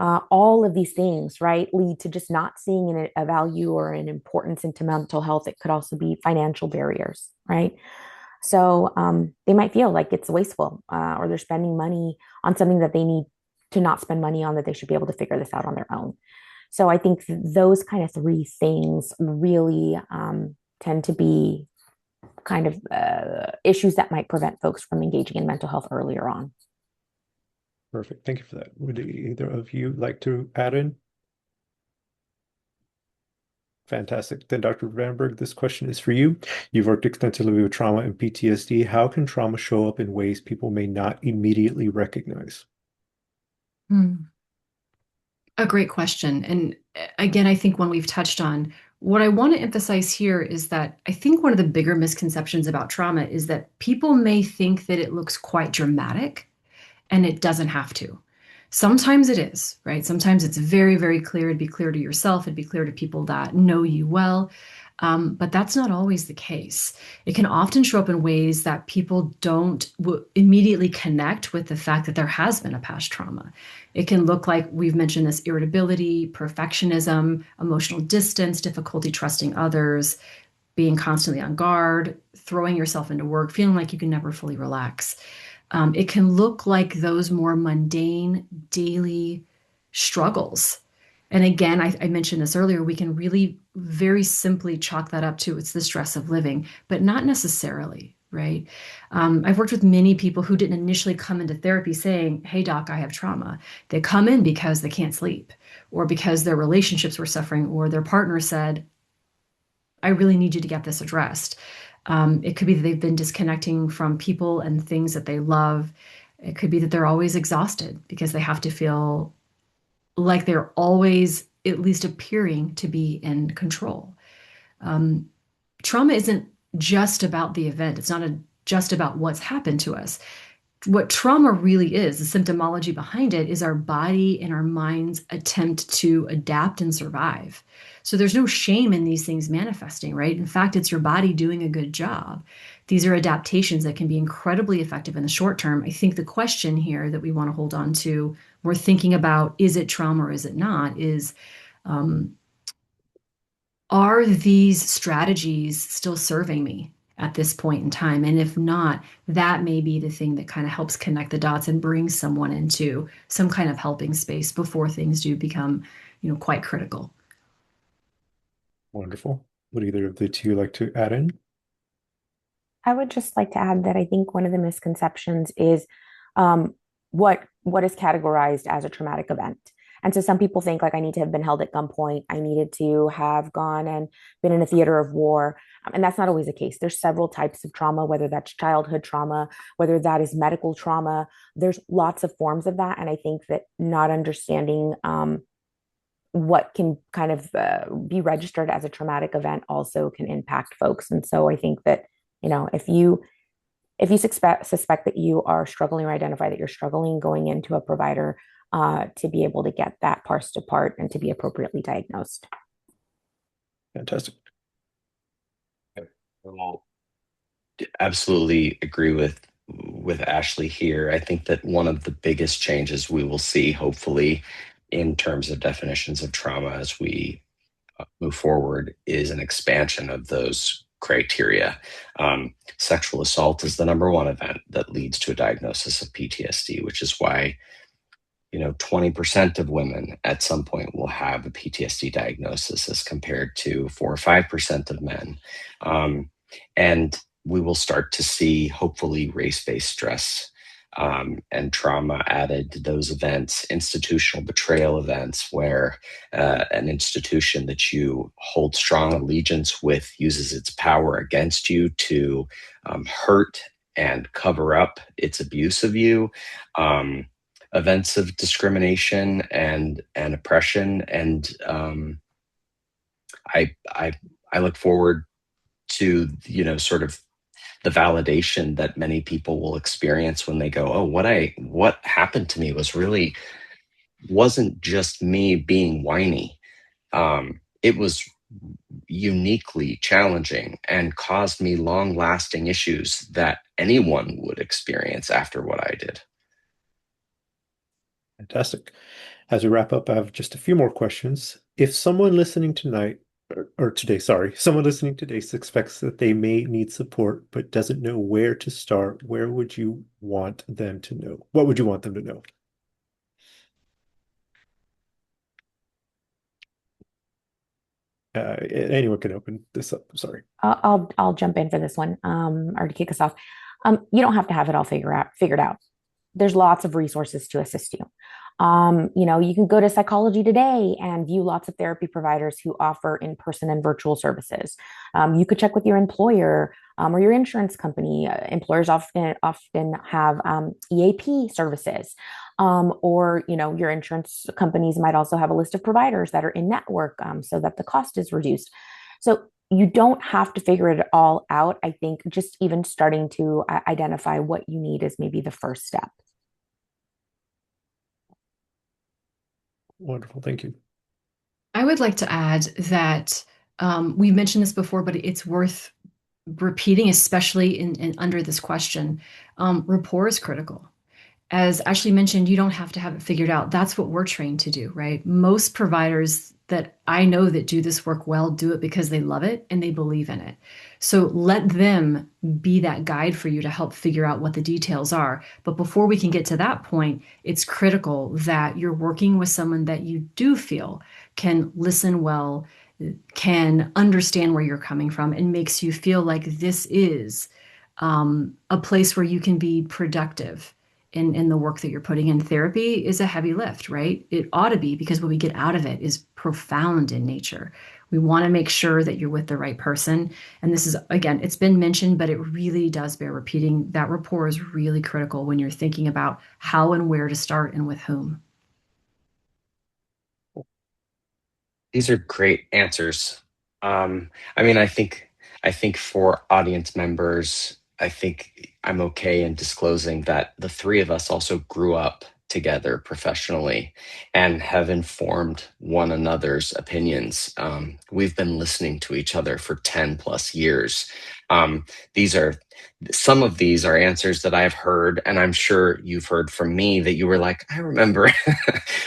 All of these things, right, lead to just not seeing a value or an importance into mental health. It could also be financial barriers, right? So they might feel like it's wasteful, or they're spending money on something that they need to not spend money on, that they should be able to figure this out on their own. So I think those kind of three things really tend to be kind of issues that might prevent folks from engaging in mental health earlier on. Perfect. Thank you for that. Would either of you like to add in? Fantastic. Then, Dr. Vanburg, this question is for you. You've worked extensively with trauma and PTSD. How can trauma show up in ways people may not immediately recognize? A great question. And again, I think one we've touched on, what I want to emphasize here is that I think one of the bigger misconceptions about trauma is that people may think that it looks quite dramatic, and it doesn't have to. Sometimes it is, right? Sometimes it's very, very clear. It'd be clear to yourself. It'd be clear to people that know you well. But that's not always the case. It can often show up in ways that people don't immediately connect with the fact that there has been a past trauma. It can look like, we've mentioned this, irritability, perfectionism, emotional distance, difficulty trusting others, being constantly on guard, throwing yourself into work, feeling like you can never fully relax. It can look like those more mundane daily struggles. And again, I mentioned this earlier, we can really very simply chalk that up to it's the stress of living, but not necessarily, right? I've worked with many people who didn't initially come into therapy saying, hey, doc, I have trauma. They come in because they can't sleep, or because their relationships were suffering, or their partner said, I really need you to get this addressed. It could be that they've been disconnecting from people and things that they love. It could be that they're always exhausted because they have to feel like they're always at least appearing to be in control. Trauma isn't just about the event. It's not just about what's happened to us. What trauma really is, the symptomology behind it, is our body and our mind's attempt to adapt and survive. So there's no shame in these things manifesting, right? In fact, it's your body doing a good job. These are adaptations that can be incredibly effective in the short term. I think the question here that we want to hold on to, we're thinking about, is it trauma or is it not, is are these strategies still serving me at this point in time. And if not, that may be the thing that kind of helps connect the dots and brings someone into some kind of helping space before things do become, quite critical. Wonderful. Would either of the two like to add in? I would just like to add that I think one of the misconceptions is um, what is categorized as a traumatic event. And so some people think like I need to have been held at gunpoint, I needed to have gone and been in a theater of war. And that's not always the case. There's several types of trauma, whether that's childhood trauma, whether that is medical trauma. There's lots of forms of that. And I think that not understanding what can kind of be registered as a traumatic event also can impact folks. And so I think that, if you suspect that you are struggling or identify that you're struggling, going into a provider to be able to get that parsed apart and to be appropriately diagnosed. Fantastic. Well, absolutely agree with Ashley here. I think that one of the biggest changes we will see, hopefully, in terms of definitions of trauma as we move forward, is an expansion of those criteria. Sexual assault is the number one event that leads to a diagnosis of PTSD, which is why 20% of women at some point will have a PTSD diagnosis as compared to 4 or 5% of men. And we will start to see, hopefully, race-based stress and trauma added to those events, institutional betrayal events, where an institution that you hold strong allegiance with uses its power against you to hurt and cover up its abuse of you. Events of discrimination and oppression, and I look forward to sort of the validation that many people will experience when they go, oh, what happened to me wasn't just me being whiny. It was uniquely challenging and caused me long lasting issues that anyone would experience after what I did. Fantastic. As we wrap up, I have just a few more questions. If someone listening tonight, or today, sorry, someone listening today suspects that they may need support but doesn't know where to start, where would you want them to know? What would you want them to know? Anyone can open this up. Sorry. I'll jump in for this one, or to kick us off. You don't have to have it all figured out. There's lots of resources to assist you. You can go to Psychology Today and view lots of therapy providers who offer in-person and virtual services. You could check with your employer or your insurance company. Employers often have EAP services, or your insurance companies might also have a list of providers that are in network, so that the cost is reduced. So you don't have to figure it all out. I think just even starting to identify what you need is maybe the first step. Wonderful. Thank you. I would like to add that we've mentioned this before, but it's worth repeating, especially in under this question. Rapport is critical. As Ashley mentioned, you don't have to have it figured out. That's what we're trained to do, right? Most providers that I know that do this work well do it because they love it and they believe in it. So let them be that guide for you to help figure out what the details are. But before we can get to that point, it's critical that you're working with someone that you do feel can listen well, can understand where you're coming from, and makes you feel like this is a place where you can be productive in the work that you're putting in. Therapy is a heavy lift, right? It ought to be, because what we get out of it is profound in nature. We want to make sure that you're with the right person. And this is, again, it's been mentioned, but it really does bear repeating. That rapport is really critical when you're thinking about how and where to start and with whom. These are great answers. I mean, I think for audience members, I think I'm okay in disclosing that the three of us also grew up together professionally and have informed one another's opinions. We've been listening to each other for 10 plus years. Um, these are some of these are answers that I've heard, and I'm sure you've heard from me that you were like, I remember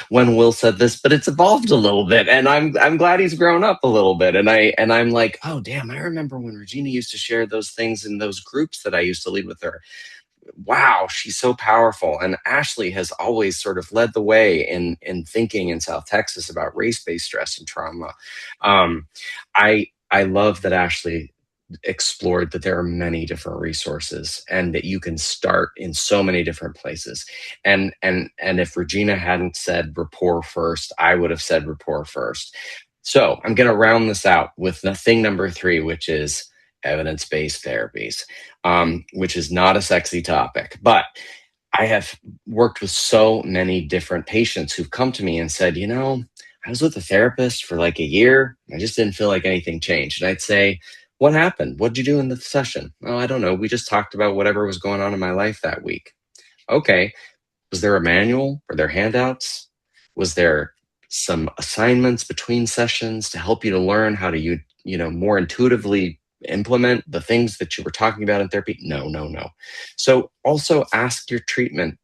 when Will said this, but it's evolved a little bit, and I'm glad he's grown up a little bit. And I'm like, oh damn, I remember when Regina used to share those things in those groups that I used to lead with her. Wow, she's so powerful. And Ashley has always sort of led the way in thinking in South Texas about race-based stress and trauma. I love that Ashley explored that there are many different resources and that you can start in so many different places. And if Regina hadn't said rapport first, I would have said rapport first. So I'm going to round this out with the thing number 3, which is evidence-based therapies, which is not a sexy topic, but I have worked with so many different patients who've come to me and said, I was with a therapist for like a year. I just didn't feel like anything changed. And I'd say, what happened? What did you do in the session? Oh, I don't know. We just talked about whatever was going on in my life that week. Okay. Was there a manual? Were there handouts? Was there some assignments between sessions to help you to learn how to more intuitively implement the things that you were talking about in therapy? No, no, no. So also ask your treatment,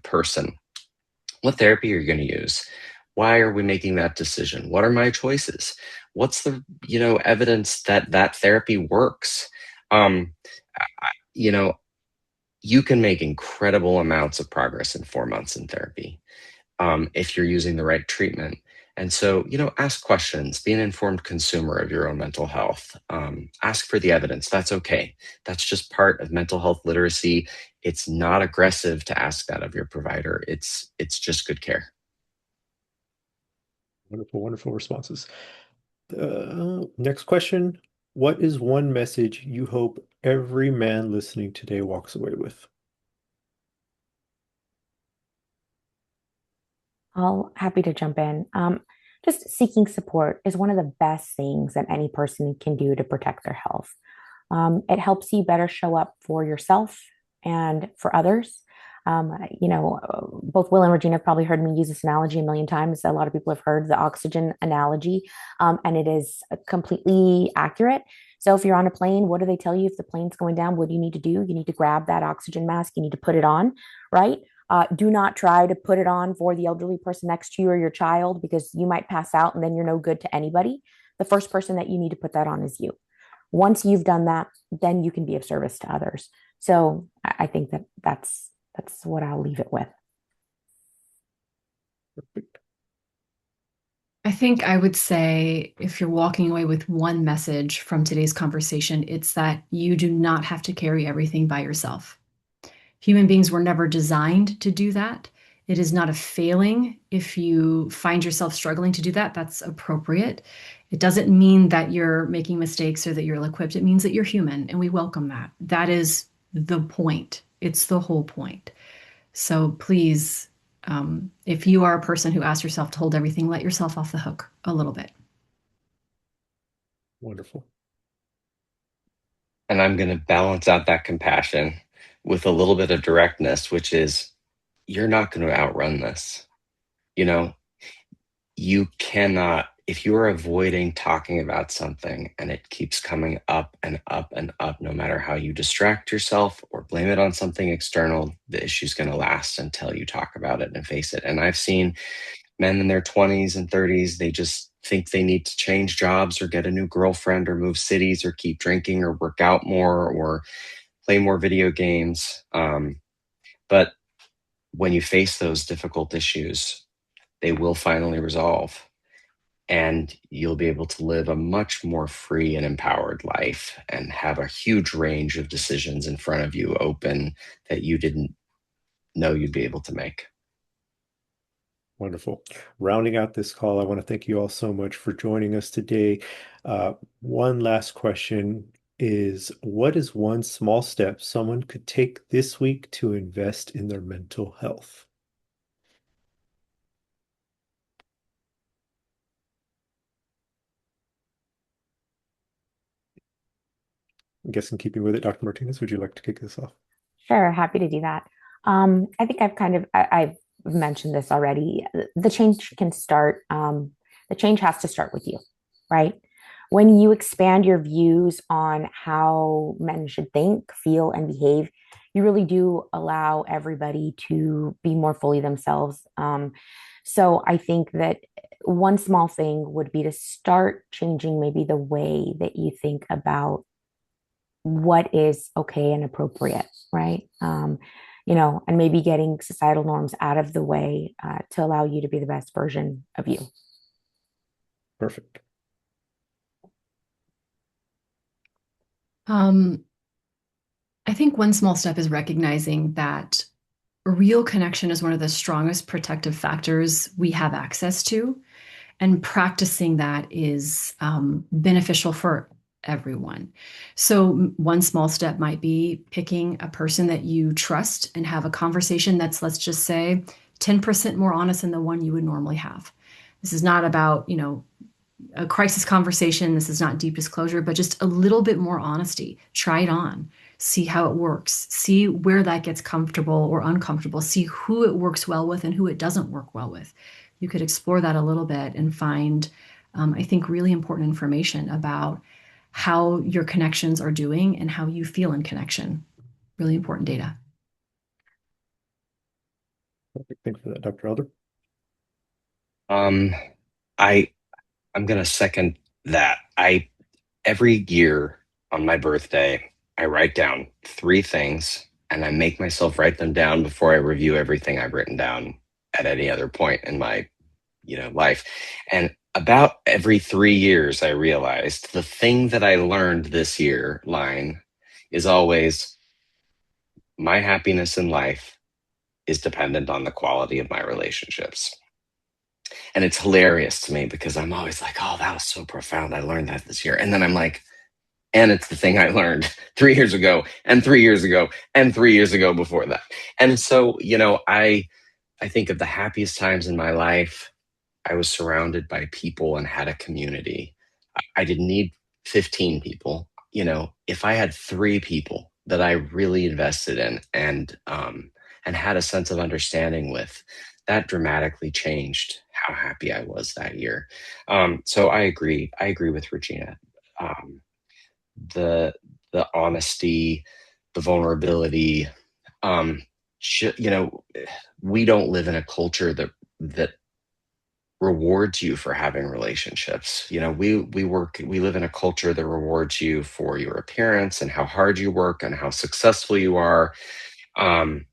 person, what therapy are you going to use? Why are we making that decision? What are my choices? What's the, evidence that that therapy works? Um, I- you know, you can make incredible amounts of progress in 4 months in therapy, if you're using the right treatment. And so, ask questions, be an informed consumer of your own mental health. Ask for the evidence. That's okay. That's just part of mental health literacy. It's not aggressive to ask that of your provider. It's just good care. Wonderful, wonderful responses. Next question. What is one message you hope every man listening today walks away with? All happy to jump in. Just seeking support is one of the best things that any person can do to protect their health. It helps you better show up for yourself and for others. Both Will and Regina have probably heard me use this analogy a million times. A lot of people have heard the oxygen analogy, and it is completely accurate. So if you're on a plane, what do they tell you if the plane's going down? What do you need to do? You need to grab that oxygen mask. You need to put it on, right? Do not try to put it on for the elderly person next to you or your child because you might pass out and then you're no good to anybody. The first person that you need to put that on is you. Once you've done that, then you can be of service to others. So I think that's what I'll leave it with. I think I would say if you're walking away with one message from today's conversation, it's that you do not have to carry everything by yourself. Human beings were never designed to do that. It is not a failing if you find yourself struggling to do that. That's appropriate. It doesn't mean that you're making mistakes or that you're ill-equipped. It means that you're human, and we welcome that. That is the point. It's the whole point. So please, if you are a person who asks yourself to hold everything, let yourself off the hook a little bit. Wonderful. And I'm going to balance out that compassion with a little bit of directness, which is you're not going to outrun this. You know, you cannot, if you are avoiding talking about something and it keeps coming up and up and up, no matter how you distract yourself or blame it on something external, the issue's going to last until you talk about it and face it. And I've seen men in their 20s and 30s, they just think they need to change jobs or get a new girlfriend or move cities or keep drinking or work out more or play more video games. But when you face those difficult issues, they will finally resolve and you'll be able to live a much more free and empowered life and have a huge range of decisions in front of you open that you didn't know you'd be able to make. Wonderful. Rounding out this call, I want to thank you all so much for joining us today. One last question is, what is one small step someone could take this week to invest in their mental health? I guess in keeping with it, Dr. Martinez, would you like to kick this off? Sure, happy to do that. I think I've mentioned this already. The change can start, the change has to start with you, right? When you expand your views on how men should think, feel, and behave, you really do allow everybody to be more fully themselves. So I think that one small thing would be to start changing maybe the way that you think about what is okay and appropriate, right? And maybe getting societal norms out of the way to allow you to be the best version of you. Perfect. I think one small step is recognizing that real connection is one of the strongest protective factors we have access to. And practicing that is beneficial for everyone. So, one small step might be picking a person that you trust and have a conversation that's, let's just say, 10% more honest than the one you would normally have. This is not about, a crisis conversation. This is not deep disclosure, but just a little bit more honesty. Try it on, see how it works, see where that gets comfortable or uncomfortable, see who it works well with and who it doesn't work well with. You could explore that a little bit and find, I think, really important information about how your connections are doing and how you feel in connection. Really important data. Perfect. Thank you for that, Dr. Elder. Um, I I'm gonna second that. I Every year on my birthday, I write down three things and I make myself write them down before I review everything I've written down at any other point in my, life. And about every 3 years, I realized the thing that I learned this year line is always my happiness in life is dependent on the quality of my relationships. And it's hilarious to me because I'm always like, oh, that was so profound. I learned that this year. And then I'm like, and it's the thing I learned 3 years ago, and 3 years ago, and 3 years ago before that. And so, I think of the happiest times in my life. I was surrounded by people and had a community. I didn't need 15 people. If I had three people that I really invested in and had a sense of understanding with, that dramatically changed how happy I was that year. So I agree. I agree with Regina. Um, the the honesty, the vulnerability. Um, sh- you know, we don't live in a culture that rewards you for having relationships. We live in a culture that rewards you for your appearance and how hard you work and how successful you are. Um,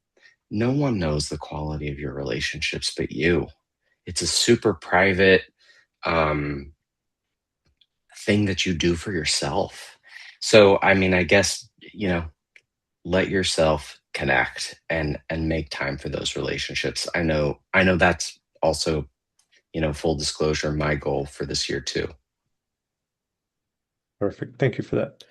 no one knows the quality of your relationships but you. It's a super private um, thing that you do for yourself. So, I mean, I guess, let yourself connect and make time for those relationships. I know that's also, full disclosure, my goal for this year too. Perfect. Thank you for that.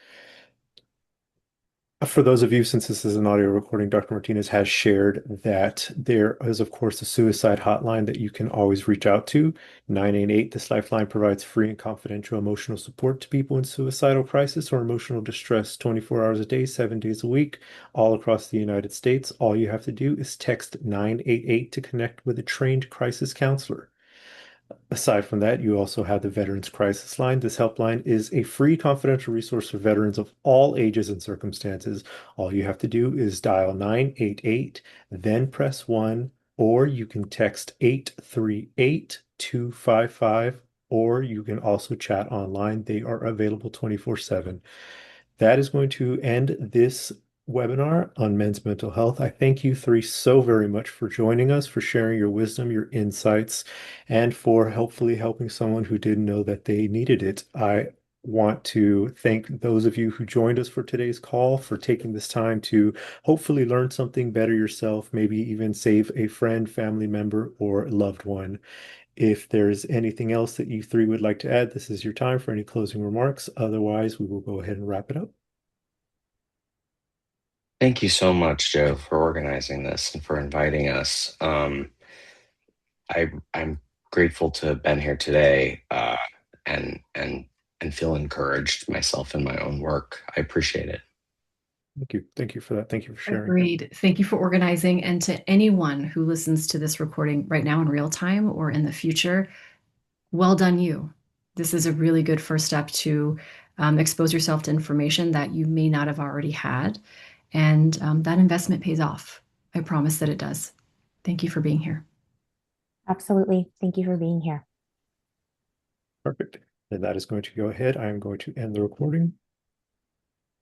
For those of you, since this is an audio recording, Dr. Martinez has shared that there is, of course, a suicide hotline that you can always reach out to. 988. This lifeline provides free and confidential emotional support to people in suicidal crisis or emotional distress 24 hours a day, 7 days a week, all across the United States. All you have to do is text 988 to connect with a trained crisis counselor. Aside from that, you also have the Veterans Crisis Line. This helpline is a free confidential resource for veterans of all ages and circumstances. All you have to do is dial 988, then press 1, or you can text 838-255, or you can also chat online. They are available 24/7. That is going to end this webinar on men's mental health. I thank you three so very much for joining us, for sharing your wisdom, your insights, and for hopefully helping someone who didn't know that they needed it. I want to thank those of you who joined us for today's call for taking this time to hopefully learn something better yourself, maybe even save a friend, family member, or loved one. If there's anything else that you three would like to add, this is your time for any closing remarks. Otherwise, we will go ahead and wrap it up. Thank you so much, Joe, for organizing this and for inviting us. I'm grateful to have been here today, and feel encouraged myself in my own work. I appreciate it. Thank you. Thank you for that. Thank you for sharing. Agreed. Thank you for organizing. And to anyone who listens to this recording right now in real time or in the future, well done you. This is a really good first step to expose yourself to information that you may not have already had. And that investment pays off. I promise that it does. Thank you for being here. Absolutely. Thank you for being here. Perfect. And that is going to go ahead. I am going to end the recording.